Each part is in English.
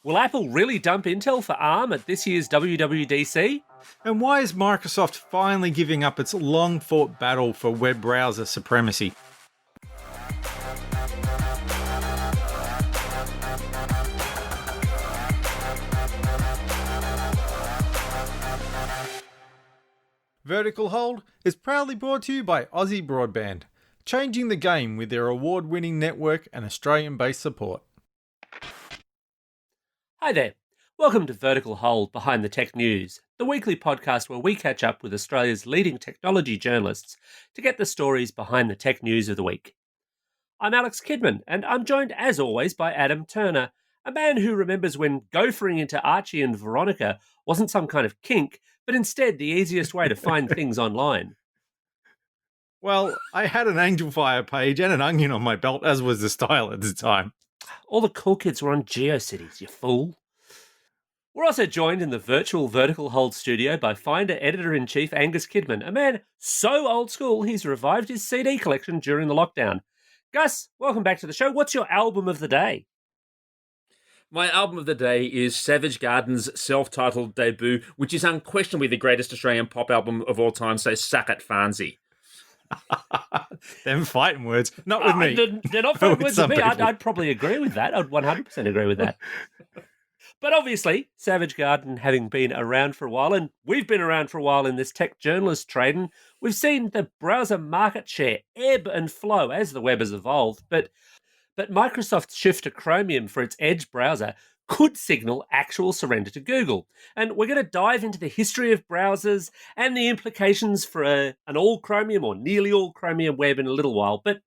Will Apple really dump Intel for ARM at this year's WWDC? And why is Microsoft finally giving up its long fought battle for web browser supremacy? Vertical Hold is proudly brought to you by Aussie Broadband, changing the game with their award-winning network and Australian-based support. Hi there. Welcome to Vertical Hold Behind the Tech News, the weekly podcast where we catch up with Australia's leading technology journalists to get the stories behind the tech news of the week. I'm Alex Kidman, and I'm joined as always by Adam Turner, a man who remembers when gophering into Archie and Veronica wasn't some kind of kink, but instead the easiest way to find things online. Well, I had an Angel Fire page and an Onion on my belt, as was the style at the time. All the cool kids were on GeoCities, you fool. We're also joined in the virtual Vertical Hold studio by Finder Editor-in-Chief Angus Kidman, a man so old school he's revived his CD collection during the lockdown. Gus, welcome back to the show. What's your album of the day? My album of the day is Savage Garden's self-titled debut, which is unquestionably the greatest Australian pop album of all time, so suck it, Farnsey. Them fighting words. Not with me. They're not fighting words with me. I'd probably agree with that. I'd 100% agree with that. But obviously, Savage Garden having been around for a while, and we've been around for a while in this tech journalist trade, and we've seen the browser market share ebb and flow as the web has evolved. But Microsoft's shift to Chromium for its Edge browser could signal actual surrender to Google. And we're going to dive into the history of browsers and the implications for an all Chromium or nearly all Chromium web in a little while. But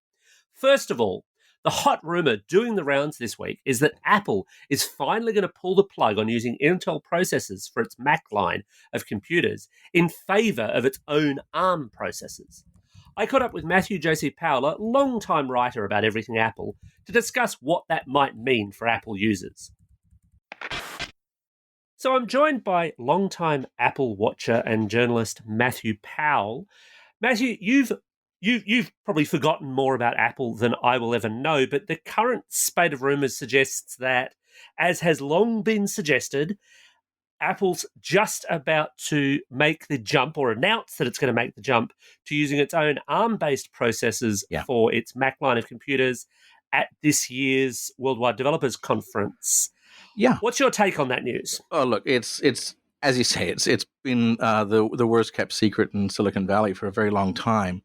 first of all, the hot rumor doing the rounds this week is that Apple is finally going to pull the plug on using Intel processors for its Mac line of computers in favor of its own ARM processors. I caught up with Matthew J.C. Powell, a long-time writer about everything Apple, to discuss what that might mean for Apple users. So I'm joined by long-time Apple watcher and journalist Matthew Powell. Matthew, you've probably forgotten more about Apple than I will ever know, but the current spate of rumours suggests that, as has long been suggested, Apple's just about to make the jump or announce that it's going to make the jump to using its own ARM-based processors for its Mac line of computers at this year's Worldwide Developers Conference. Yeah. What's your take on that news? Oh, look, it's as you say, it's been the worst kept secret in Silicon Valley for a very long time.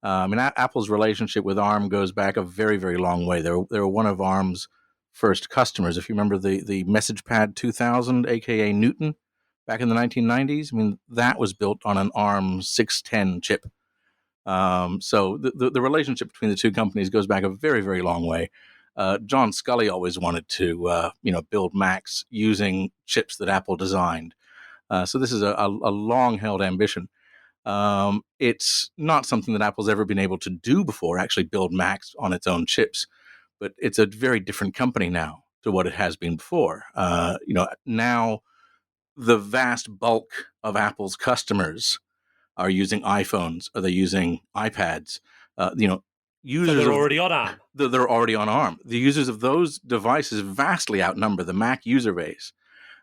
Apple's relationship with ARM goes back a very, very long way. They were one of ARM's first customers. If you remember the MessagePad 2000, aka Newton, back in the 1990s, that was built on an ARM 610 chip. So the relationship between the two companies goes back a very, very long way. John Sculley always wanted to build Macs using chips that Apple designed. So this is a long-held ambition. It's not something that Apple's ever been able to do before, actually build Macs on its own chips. But it's a very different company now to what it has been before. Now the vast bulk of Apple's customers are using iPhones, or they're using iPads. Users so they're already on ARM. They're already on ARM. The users of those devices vastly outnumber the Mac user base.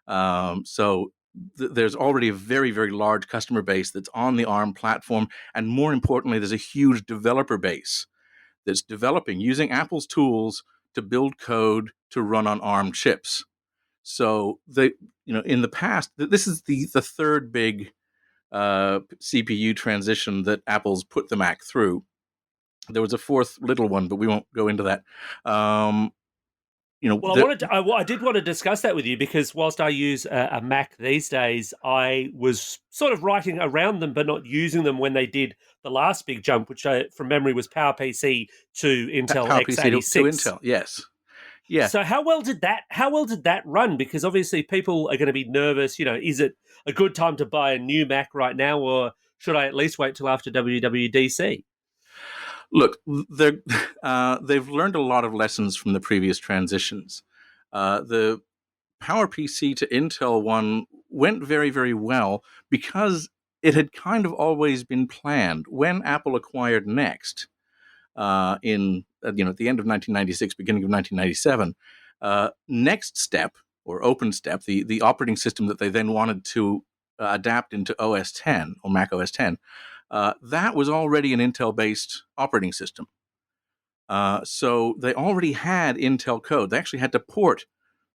There's already a very, very large customer base that's on the ARM platform. And more importantly, there's a huge developer base that's developing using Apple's tools to build code to run on ARM chips. So in the past, this is the third big CPU transition that Apple's put the Mac through. There was a fourth little one, but we won't go into that. I did want to discuss that with you because whilst I use a Mac these days, I was sort of writing around them but not using them when they did the last big jump, which from memory was PowerPC to Intel x86. To Intel, yes. Yeah. So how well did that run? Because obviously people are going to be nervous. Is it a good time to buy a new Mac right now, or should I at least wait till after WWDC? Look, they've learned a lot of lessons from the previous transitions. The PowerPC to Intel one went very, very well because it had kind of always been planned. When Apple acquired Next at the end of 1996, beginning of 1997, Next Step or OpenStep, the operating system that they then wanted to adapt into OS 10 or Mac OS 10, that was already an Intel-based operating system. So they already had Intel code. They actually had to port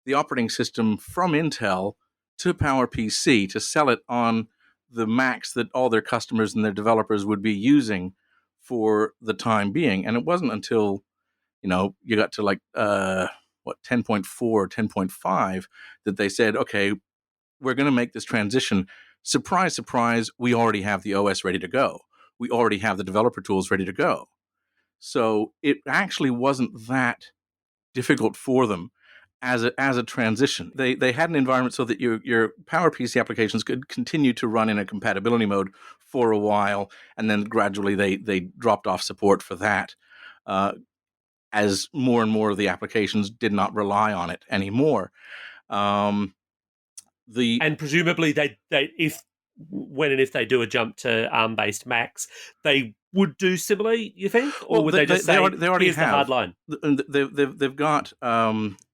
the operating system from Intel to PowerPC to sell it on the Macs that all their customers and their developers would be using for the time being. And it wasn't until, you got to 10.4, 10.5 that they said, okay, we're going to make this transition. Surprise, surprise, we already have the OS ready to go. We already have the developer tools ready to go. So it actually wasn't that difficult for them as a transition. They had an environment so that your PowerPC applications could continue to run in a compatibility mode for a while, and then gradually they dropped off support for that as more and more of the applications did not rely on it anymore. And presumably when and if they do a jump to ARM-based Macs, they would do similarly, you think? Or would they just say, here's the hard line? They've got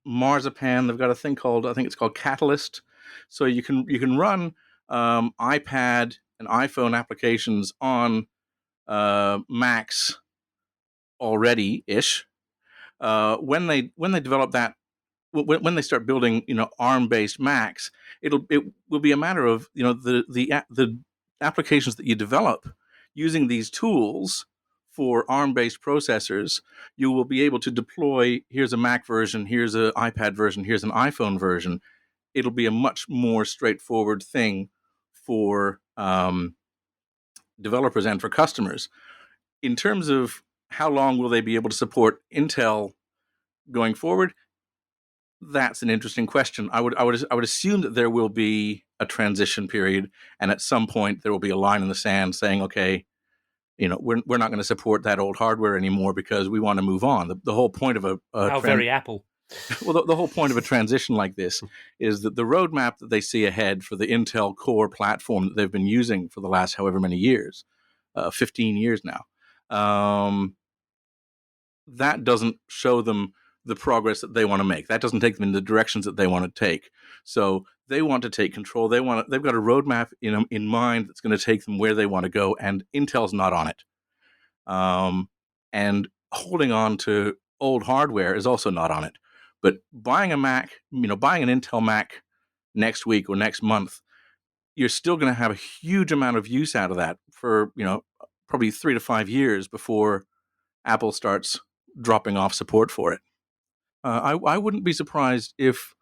Marzipan. They've got a thing called, I think it's called Catalyst. So you can run iPad and iPhone applications on Macs already-ish. When they develop that, when they start building, ARM-based Macs, it will be a matter of, the applications that you develop using these tools for ARM-based processors. You will be able to deploy, here's a Mac version, here's an iPad version, here's an iPhone version. It'll be a much more straightforward thing for developers and for customers. In terms of how long will they be able to support Intel going forward, that's an interesting question. I would assume that there will be a transition period, and at some point there will be a line in the sand saying, okay, we're not going to support that old hardware anymore because we want to move on. The whole point of very Apple. Well, the whole point of a transition like this is that the roadmap that they see ahead for the Intel Core platform that they've been using for the last however many years, 15 years now, that doesn't show them the progress that they want to make. That doesn't take them in the directions that they want to take. So they want to take control. They've got a roadmap in mind that's going to take them where they want to go, and Intel's not on it. And holding on to old hardware is also not on it. But buying a Mac, buying an Intel Mac next week or next month, you're still going to have a huge amount of use out of that for, probably 3 to 5 years before Apple starts dropping off support for it. I wouldn't be surprised if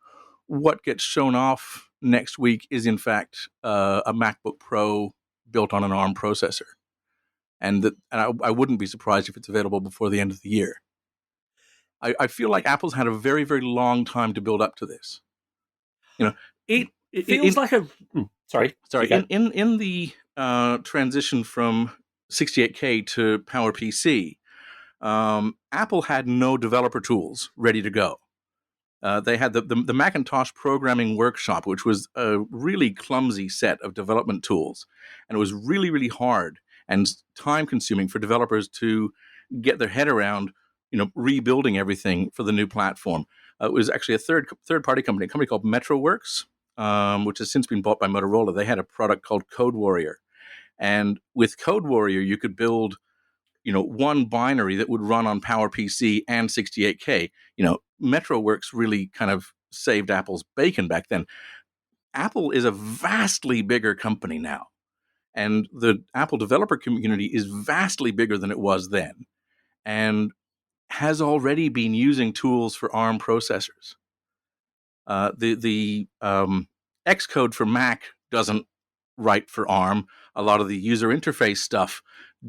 what gets shown off next week is, in fact, a MacBook Pro built on an ARM processor. And I wouldn't be surprised if it's available before the end of the year. I feel like Apple's had a very, very long time to build up to this. It feels like a... Sorry. In the transition from 68K to PowerPC, Apple had no developer tools ready to go. They had the Macintosh Programming Workshop, which was a really clumsy set of development tools. And it was really, really hard and time-consuming for developers to get their head around, rebuilding everything for the new platform. It was actually a third-party company, a company called MetroWorks, which has since been bought by Motorola. They had a product called Code Warrior. And with Code Warrior, you could build one binary that would run on PowerPC and 68K. MetroWorks really kind of saved Apple's bacon back then. Apple is a vastly bigger company now, and the Apple developer community is vastly bigger than it was then, and has already been using tools for ARM processors. The Xcode for Mac doesn't write for ARM. A lot of the user interface stuff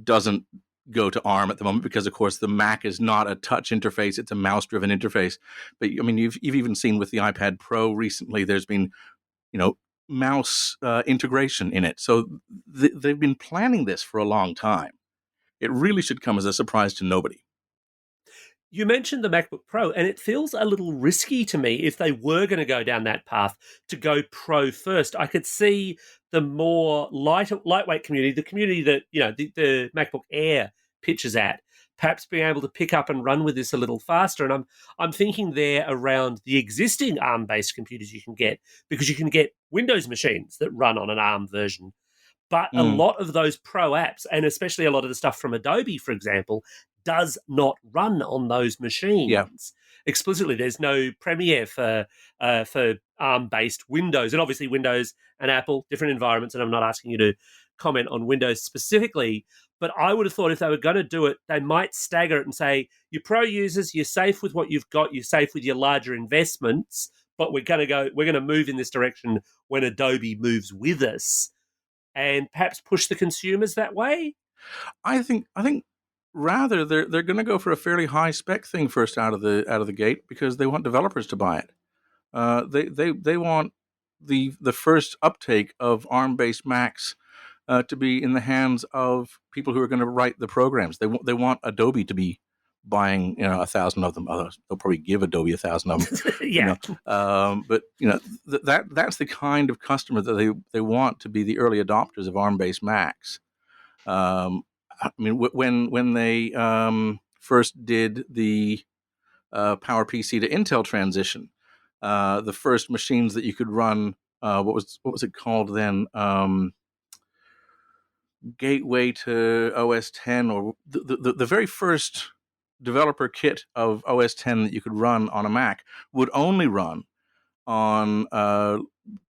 doesn't go to ARM at the moment because, of course, the Mac is not a touch interface; it's a mouse-driven interface. But I mean, you've even seen with the iPad Pro recently, there's been, mouse integration in it. So they've been planning this for a long time. It really should come as a surprise to nobody. You mentioned the MacBook Pro, and it feels a little risky to me if they were going to go down that path to go Pro first. I could see the more lightweight community, the community that the MacBook Air pitches at, perhaps being able to pick up and run with this a little faster. And I'm thinking there around the existing ARM-based computers you can get, because you can get Windows machines that run on an ARM version. But a lot of those pro apps, and especially a lot of the stuff from Adobe, for example, does not run on those machines. Yeah. Explicitly, there's no Premiere for ARM-based Windows. And obviously Windows and Apple, different environments, and I'm not asking you to comment on Windows specifically, but I would have thought if they were going to do it, they might stagger it and say, your pro users, you're safe with what you've got, you're safe with your larger investments, but we're going to move in this direction when Adobe moves with us, and perhaps push the consumers that way? I think rather they're going to go for a fairly high spec thing first out of the gate, because they want developers to buy it. They want the first uptake of ARM-based Macs to be in the hands of people who are going to write the programs. They want Adobe to be buying 1,000 of them. They'll probably give Adobe 1,000 of them. Yeah. But that's the kind of customer that they want to be the early adopters of ARM-based Macs. I mean, when they first did the PowerPC to Intel transition, the first machines that you could run, what was it called then? Gateway to OS 10, or the very first developer kit of OS 10 that you could run on a Mac would only run on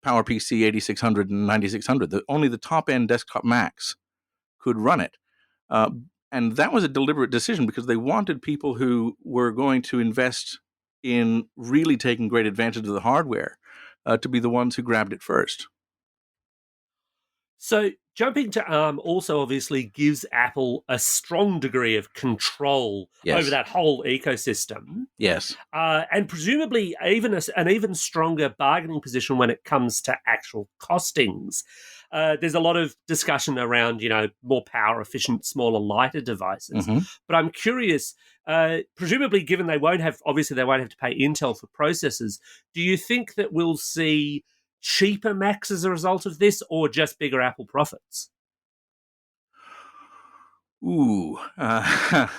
PowerPC 8600 and 9600. Only the top-end desktop Macs could run it. And that was a deliberate decision, because they wanted people who were going to invest in really taking great advantage of the hardware to be the ones who grabbed it first. So jumping to ARM also obviously gives Apple a strong degree of control over that whole ecosystem. Yes. And presumably an even stronger bargaining position when it comes to actual costings. There's a lot of discussion around, more power efficient, smaller, lighter devices. Mm-hmm. But I'm curious, presumably given they won't have to pay Intel for processors, do you think that we'll see cheaper Macs as a result of this, or just bigger Apple profits? Ooh, and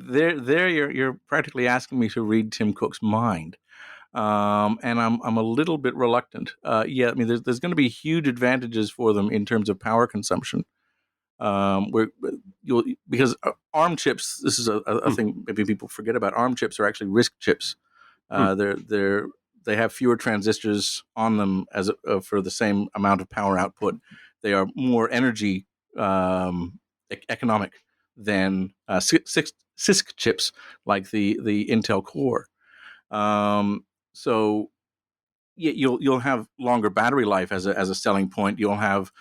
there you're practically asking me to read Tim Cook's mind, and I'm a little bit reluctant. Yeah, I mean, there's going to be huge advantages for them in terms of power consumption. Because ARM chips, this is a thing maybe people forget about. ARM chips are actually RISC chips. They have fewer transistors on them for the same amount of power output. They are more energy economic than CISC chips like the Intel Core. So you'll have longer battery life as a selling point. You'll have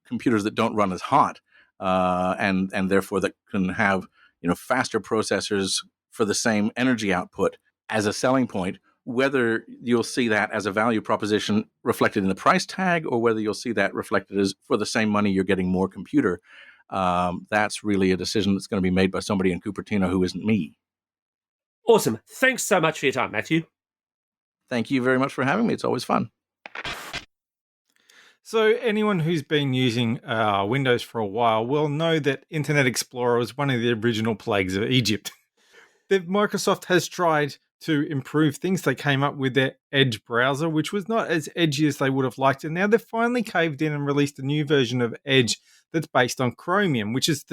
computers that don't run as hot, and therefore that can have faster processors for the same energy output as a selling point. Whether you'll see that as a value proposition reflected in the price tag, or whether you'll see that reflected as for the same money you're getting more computer, that's really a decision that's going to be made by somebody in Cupertino who isn't me. Awesome. Thanks so much for your time, Matthew. Thank you very much for having me. It's always fun. So anyone who's been using Windows for a while will know that Internet Explorer was one of the original plagues of Egypt. Microsoft has tried to improve things. They came up with their Edge browser, which was not as edgy as they would have liked. And now they've finally caved in and released a new version of Edge that's based on Chromium, which is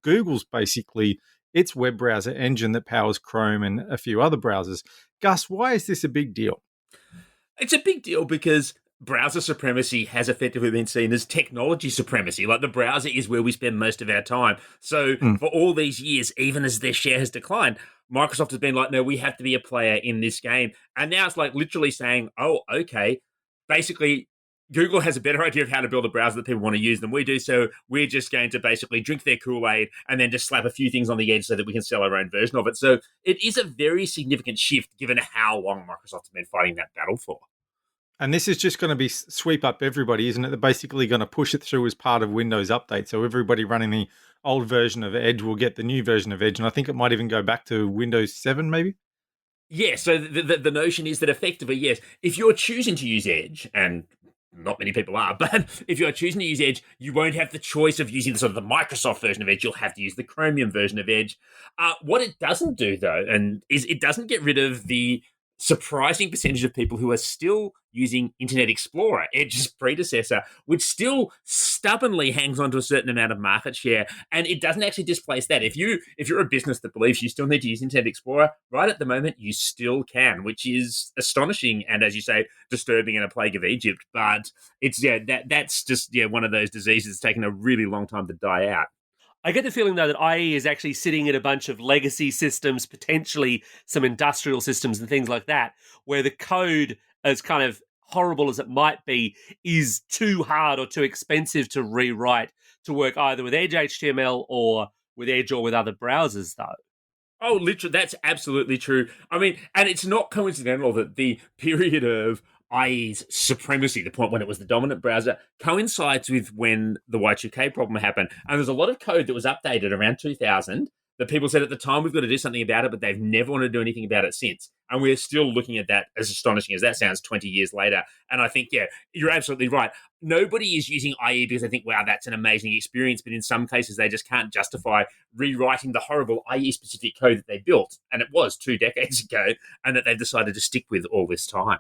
Google's basically its web browser engine that powers Chrome and a few other browsers. Gus, why is this a big deal? It's a big deal because browser supremacy has effectively been seen as technology supremacy. Like, the browser is where we spend most of our time. So for all these years, even as their share has declined, Microsoft has been like, no, we have to be a player in this game. And now it's like literally saying, oh, okay, basically Google has a better idea of how to build a browser that people want to use than we do. So we're just going to basically drink their Kool-Aid and then just slap a few things on the edge so that we can sell our own version of it. So it is a very significant shift given how long Microsoft has been fighting that battle for. And this is just going to be sweep up everybody, isn't it? They're basically going to push it through as part of Windows Update. So everybody running the old version of Edge will get the new version of Edge. And I think it might even go back to Windows 7, maybe? Yeah, so the notion is that effectively, yes, if you're choosing to use Edge, and not many people are, but if you are choosing to use Edge, you won't have the choice of using the sort of the Microsoft version of Edge. You'll have to use the Chromium version of Edge. What it doesn't do, though, is it doesn't get rid of the surprising percentage of people who are still using Internet Explorer, Edge's predecessor, which still stubbornly hangs on to a certain amount of market share, and it doesn't actually displace that. If you're a business that believes you still need to use Internet Explorer, right at the moment you still can, which is astonishing and, as you say, disturbing and a plague of Egypt. But it's that's just one of those diseases that's taken a really long time to die out. I get the feeling, though, that IE is actually sitting in a bunch of legacy systems, potentially some industrial systems and things like that, where the code, as kind of horrible as it might be, is too hard or too expensive to rewrite to work either with Edge HTML or with Edge or with other browsers, though. Oh, literally, that's absolutely true. I mean, and it's not coincidental that the period of IE's supremacy, the point when it was the dominant browser, coincides with when the Y2K problem happened. And there's a lot of code that was updated around 2000 that people said at the time, we've got to do something about it, but they've never wanted to do anything about it since. And we're still looking at that, as astonishing as that sounds, 20 years later. And I think, you're absolutely right. Nobody is using IE because they think, wow, that's an amazing experience. But in some cases, they just can't justify rewriting the horrible IE-specific code that they built. And it was 2 decades ago, and that they've decided to stick with all this time.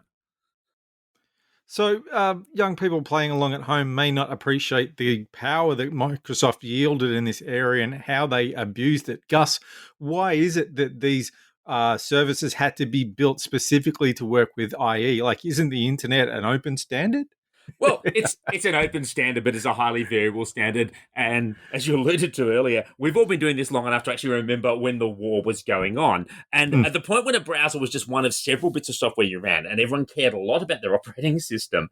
So young people playing along at home may not appreciate the power that Microsoft yielded in this area and how they abused it. Gus, why is it that these services had to be built specifically to work with IE? Like, isn't the internet an open standard? Well, it's an open standard, but it's a highly variable standard. And as you alluded to earlier, we've all been doing this long enough to actually remember when the war was going on. And at the point when a browser was just one of several bits of software you ran, and everyone cared a lot about their operating system,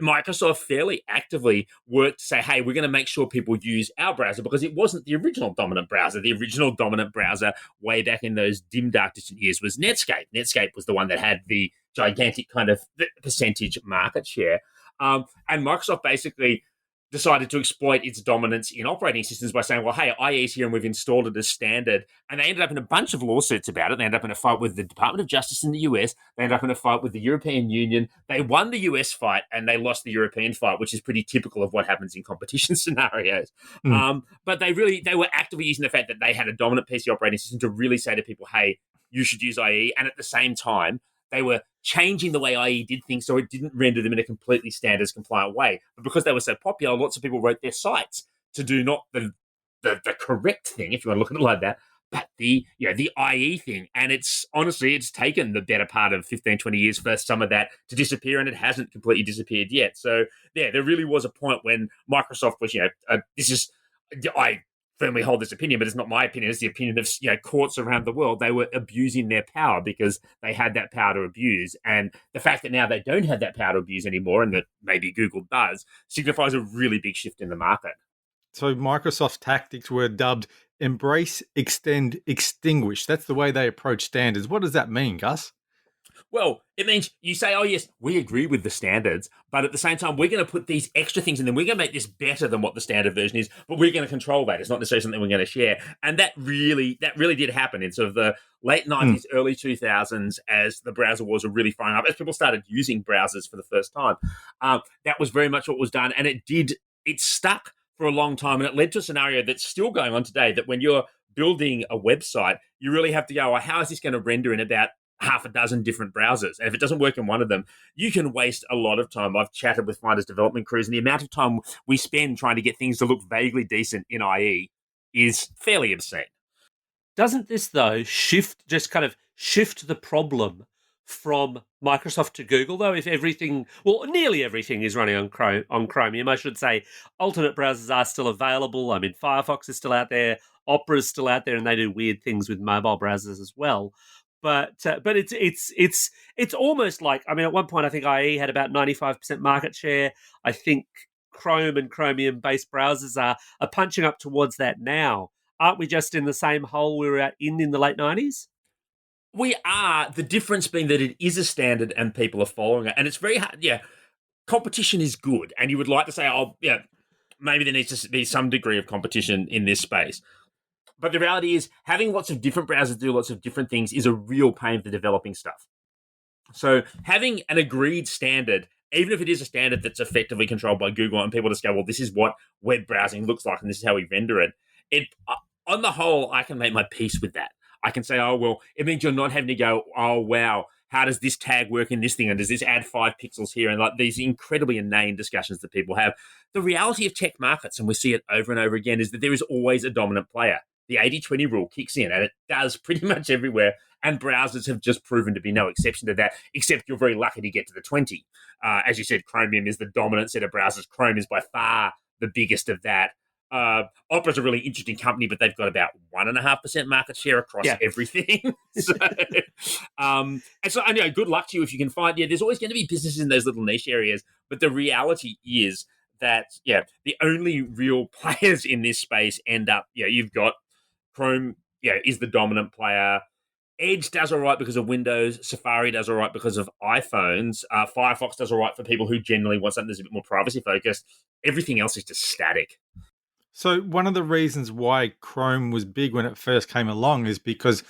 Microsoft fairly actively worked to say, hey, we're going to make sure people use our browser, because it wasn't the original dominant browser. The original dominant browser way back in those dim, dark, distant years was Netscape. Netscape was the one that had the gigantic kind of percentage market share. And Microsoft basically decided to exploit its dominance in operating systems by saying, well, hey, IE's here and we've installed it as standard. And they ended up in a bunch of lawsuits about it. They ended up in a fight with the Department of Justice in the US. They ended up in a fight with the European Union. They won the US fight and they lost the European fight, which is pretty typical of what happens in competition scenarios. But they were actively using the fact that they had a dominant PC operating system to really say to people, hey, you should use IE. And at the same time, they were changing the way IE did things so it didn't render them in a completely standards compliant way. But because they were so popular, lots of people wrote their sites to do not the correct thing, if you want to look at it like that, but the IE thing. And it's taken the better part of 15, 20 years for some of that to disappear, and it hasn't completely disappeared yet. So there really was a point when Microsoft was, I firmly hold this opinion, but it's not my opinion. It's the opinion of courts around the world. They were abusing their power because they had that power to abuse. And the fact that now they don't have that power to abuse anymore, and that maybe Google does, signifies a really big shift in the market. So Microsoft's tactics were dubbed embrace, extend, extinguish. That's the way they approach standards. What does that mean, Gus? Well, it means you say, oh, yes, we agree with the standards, but at the same time, we're going to put these extra things in, and we're going to make this better than what the standard version is, but we're going to control that. It's not necessarily something we're going to share. And that really did happen in sort of the late 90s, early 2000s, as the browser wars were really firing up, as people started using browsers for the first time. That was very much what was done, and it stuck for a long time, and it led to a scenario that's still going on today, that when you're building a website, you really have to go, well, how is this going to render in about half a dozen different browsers? And if it doesn't work in one of them, you can waste a lot of time. I've chatted with Finders development crews, and the amount of time we spend trying to get things to look vaguely decent in IE is fairly obscene. Doesn't this, though, shift the problem from Microsoft to Google, though? If nearly everything is running on Chromium, I should say, alternate browsers are still available. I mean, Firefox is still out there, Opera is still out there, and they do weird things with mobile browsers as well. But it's almost like, I mean, at one point I think IE had about 95% market share. I think Chrome and Chromium-based browsers are punching up towards that now. Aren't we just in the same hole we were in the late 90s? We are. The difference being that it is a standard and people are following it. And it's very hard. Yeah, competition is good. And you would like to say, maybe there needs to be some degree of competition in this space. But the reality is, having lots of different browsers do lots of different things is a real pain for developing stuff. So having an agreed standard even if it is a standard that's effectively controlled by Google and people just go, well, this is what web browsing looks like and this is how we render it. On the whole, I can make my peace with that. I can say, oh, well, it means you're not having to go, oh, wow, how does this tag work in this thing? And does this add 5 pixels here? And like these incredibly inane discussions that people have. The reality of tech markets, and we see it over and over again, is that there is always a dominant player. The 80-20 rule kicks in, and it does pretty much everywhere. And browsers have just proven to be no exception to that, except you're very lucky to get to the 20. As you said, Chromium is the dominant set of browsers. Chrome is by far the biggest of that. Opera's a really interesting company, but they've got about 1.5% market share across everything. And so I know, good luck to you if you can find. There's always going to be businesses in those little niche areas, but the reality is that the only real players in this space end up. You've got Chrome. Is the dominant player. Edge does all right because of Windows. Safari does all right because of iPhones. Firefox does all right for people who generally want something that's a bit more privacy focused. Everything else is just static. So one of the reasons why Chrome was big when it first came along is because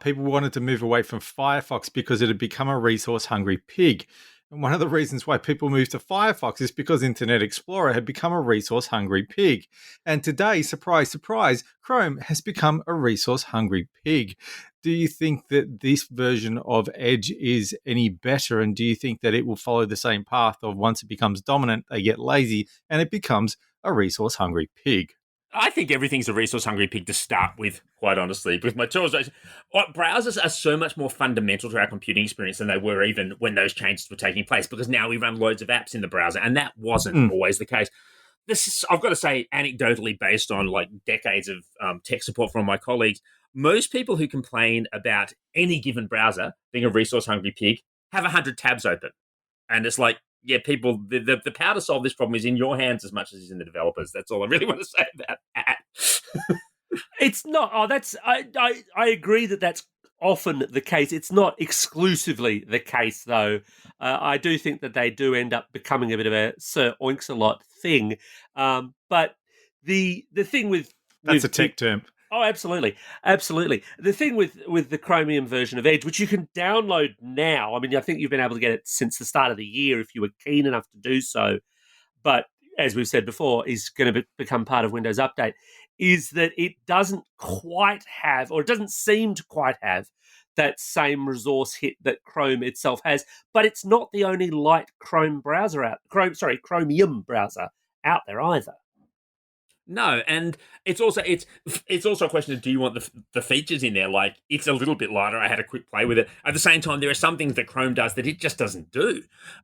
people wanted to move away from Firefox because it had become a resource-hungry pig. And one of the reasons why people moved to Firefox is because Internet Explorer had become a resource-hungry pig. And today, surprise, surprise, Chrome has become a resource-hungry pig. Do you think that this version of Edge is any better? And do you think that it will follow the same path of once it becomes dominant, they get lazy and it becomes a resource-hungry pig? I think everything's a resource-hungry pig to start with, quite honestly, because my tools, browsers are so much more fundamental to our computing experience than they were even when those changes were taking place, because now we run loads of apps in the browser, and that wasn't always the case. This is, I've got to say, anecdotally, based on like decades of tech support from my colleagues, most people who complain about any given browser being a resource-hungry pig have 100 tabs open. And it's like, people, the power to solve this problem is in your hands as much as it's in the developers. That's all I really want to say about that. It's not. I agree that that's often the case. It's not exclusively the case, though. I do think that they do end up becoming a bit of a Sir Oinks-a-Lot thing. But the thing with... That's a tech term. Oh, absolutely. Absolutely. The thing with the Chromium version of Edge, which you can download now, I mean, I think you've been able to get it since the start of the year if you were keen enough to do so, but as we've said before, is going to become part of Windows Update, is that it doesn't quite have, or it doesn't seem to quite have, that same resource hit that Chrome itself has, but it's not the only light Chromium browser out there either. No, and it's also a question of, do you want the features in there? Like, it's a little bit lighter. I had a quick play with it. At the same time, there are some things that Chrome does that it just doesn't do.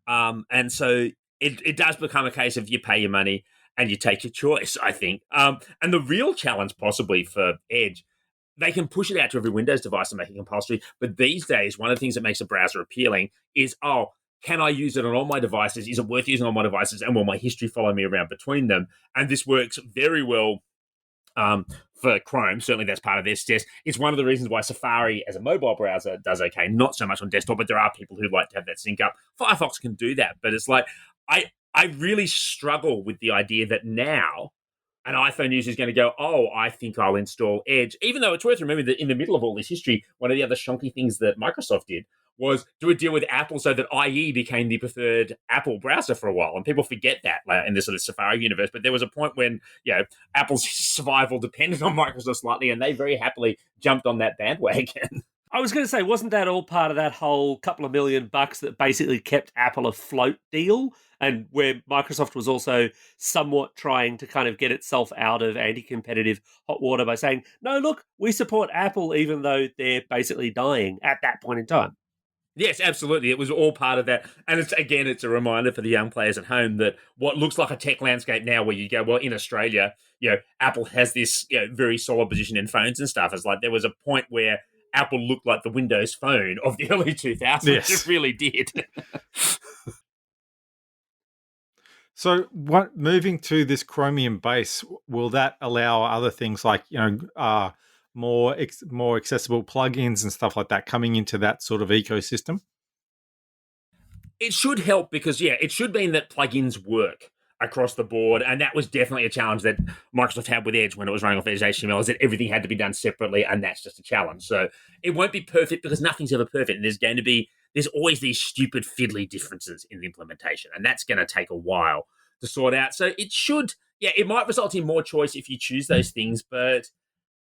And so it does become a case of you pay your money and you take your choice, I think. And the real challenge possibly for Edge, they can push it out to every Windows device and make it compulsory. But these days, one of the things that makes a browser appealing is, can I use it on all my devices? Is it worth using on my devices? And will my history follow me around between them? And this works very well for Chrome. Certainly that's part of their success. It's one of the reasons why Safari as a mobile browser does okay. Not so much on desktop, but there are people who like to have that sync up. Firefox can do that. But it's like, I really struggle with the idea that now an iPhone user is going to go, I think I'll install Edge. Even though it's worth remembering that in the middle of all this history, one of the other shonky things that Microsoft did was do a deal with Apple so that IE became the preferred Apple browser for a while. And people forget that in this sort of Safari universe. But there was a point when, Apple's survival depended on Microsoft slightly, and they very happily jumped on that bandwagon. I was going to say, wasn't that all part of that whole couple of $1 million that basically kept Apple afloat deal? And where Microsoft was also somewhat trying to kind of get itself out of anti-competitive hot water by saying, no, look, we support Apple even though they're basically dying at that point in time. Yes, absolutely. It was all part of that. And it's a reminder for the young players at home that what looks like a tech landscape now where you go, well, in Australia, Apple has this very solid position in phones and stuff. It's like there was a point where Apple looked like the Windows Phone of the early 2000s. Yes. It really did. So moving to this Chromium base, will that allow other things like, more accessible plugins and stuff like that coming into that sort of ecosystem? It should help because, it should mean that plugins work across the board. And that was definitely a challenge that Microsoft had with Edge when it was running off Edge HTML, is that everything had to be done separately. And that's just a challenge. So it won't be perfect because nothing's ever perfect. And there's going to be there's always these stupid fiddly differences in the implementation, and that's going to take a while to sort out. So it should, it might result in more choice if you choose those things, but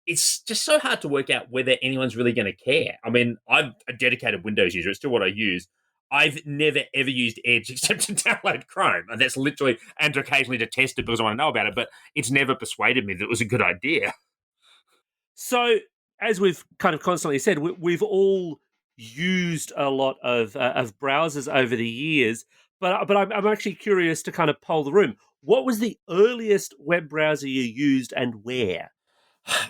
it's just so hard to work out whether anyone's really going to care. I mean, I'm a dedicated Windows user. It's still what I use. I've never, ever used Edge except to download Chrome. And that's literally, and occasionally to test it because I want to know about it, but it's never persuaded me that it was a good idea. So, as we've kind of constantly said, we've all used a lot of browsers over the years, but I'm actually curious to kind of poll the room. What was the earliest web browser you used and where?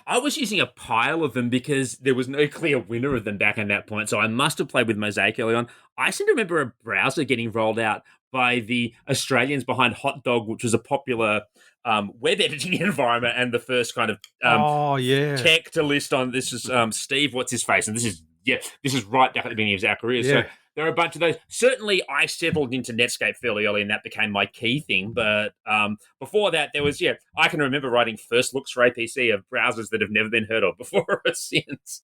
I was using a pile of them because there was no clear winner of them back at that point. So I must have played with Mosaic early on. I seem to remember a browser getting rolled out by the Australians behind Hot Dog, which was a popular web editing environment and the first kind of tech to list on. This is Steve, what's his face? And this is right back at the beginning of our career. Yeah. So there are a bunch of those. Certainly, I settled into Netscape fairly early, and that became my key thing. But before that, there was, I can remember writing first looks for APC of browsers that have never been heard of before or since.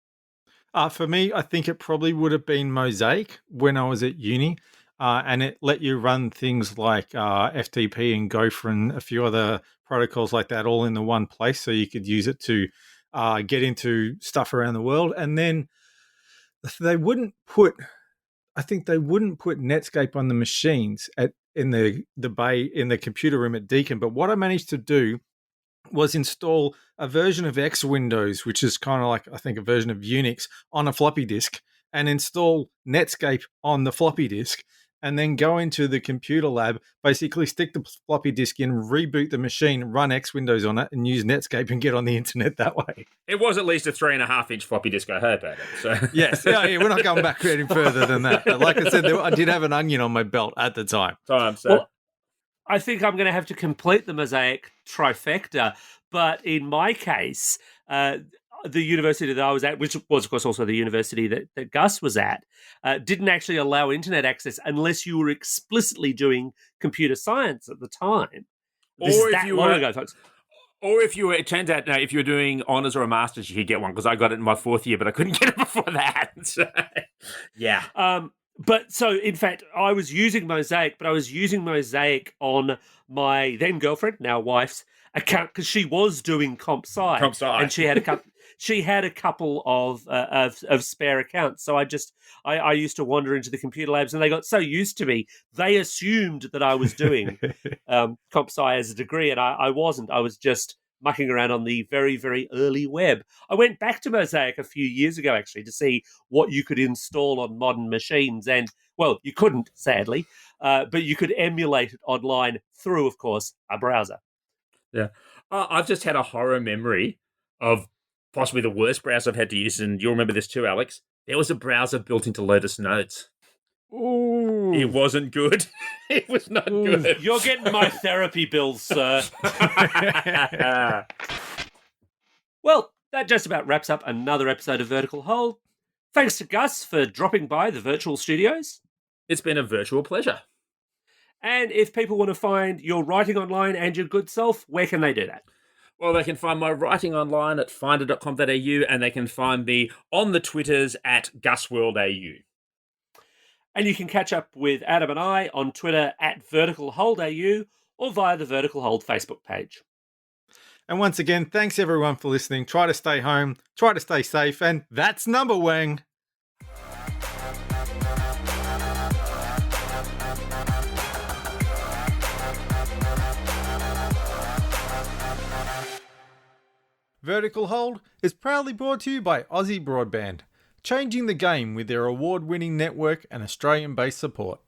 For me, I think it probably would have been Mosaic when I was at uni. And it let you run things like FTP and Gopher and a few other protocols like that all in the one place. So you could use it to get into stuff around the world. And then they wouldn't put Netscape on the machines in the bay in the computer room at Deakin. But what I managed to do was install a version of X Windows, which is kind of like, I think, a version of Unix on a floppy disk, and install Netscape on the floppy disk, and then go into the computer lab, basically stick the floppy disk in, reboot the machine, run X Windows on it, and use Netscape and get on the internet that way. It was at least a 3.5-inch floppy disk I heard about it. So. Yes, we're not going back any further than that. But like I said, I did have an onion on my belt at the time. Well, I think I'm going to have to complete the Mosaic trifecta, but in my case, the university that I was at, which was, of course, also the university that Gus was at, didn't actually allow internet access unless you were explicitly doing computer science at the time. This is that long ago, folks. Or it turns out, if you were doing honours or a master's, you could get one, because I got it in my fourth year, but I couldn't get it before that. So, yeah. But so, in fact, I was using Mosaic, but I was using Mosaic on my then girlfriend, now wife's, account, because she was doing comp sci, and she had a couple of spare accounts. So I used to wander into the computer labs, and they got so used to me, they assumed that I was doing comp sci as a degree, and I wasn't. I was just mucking around on the very, very early web. I went back to Mosaic a few years ago, actually, to see what you could install on modern machines, and, well, you couldn't, sadly, but you could emulate it online through, of course, a browser. Yeah. I've just had a horror memory of possibly the worst browser I've had to use, and you'll remember this too, Alex. There was a browser built into Lotus Notes. Ooh. It wasn't good. It was not good. You're getting my therapy bills, sir. Well, that just about wraps up another episode of Vertical Hold. Thanks to Gus for dropping by the virtual studios. It's been a virtual pleasure. And if people want to find your writing online and your good self, where can they do that? Well, they can find my writing online at finder.com.au, and they can find me on the Twitters at GusWorldAU. And you can catch up with Adam and I on Twitter at VerticalHoldAU or via the Vertical Hold Facebook page. And once again, thanks everyone for listening. Try to stay home, try to stay safe, and that's number wang. Vertical Hold is proudly brought to you by Aussie Broadband, changing the game with their award-winning network and Australian-based support.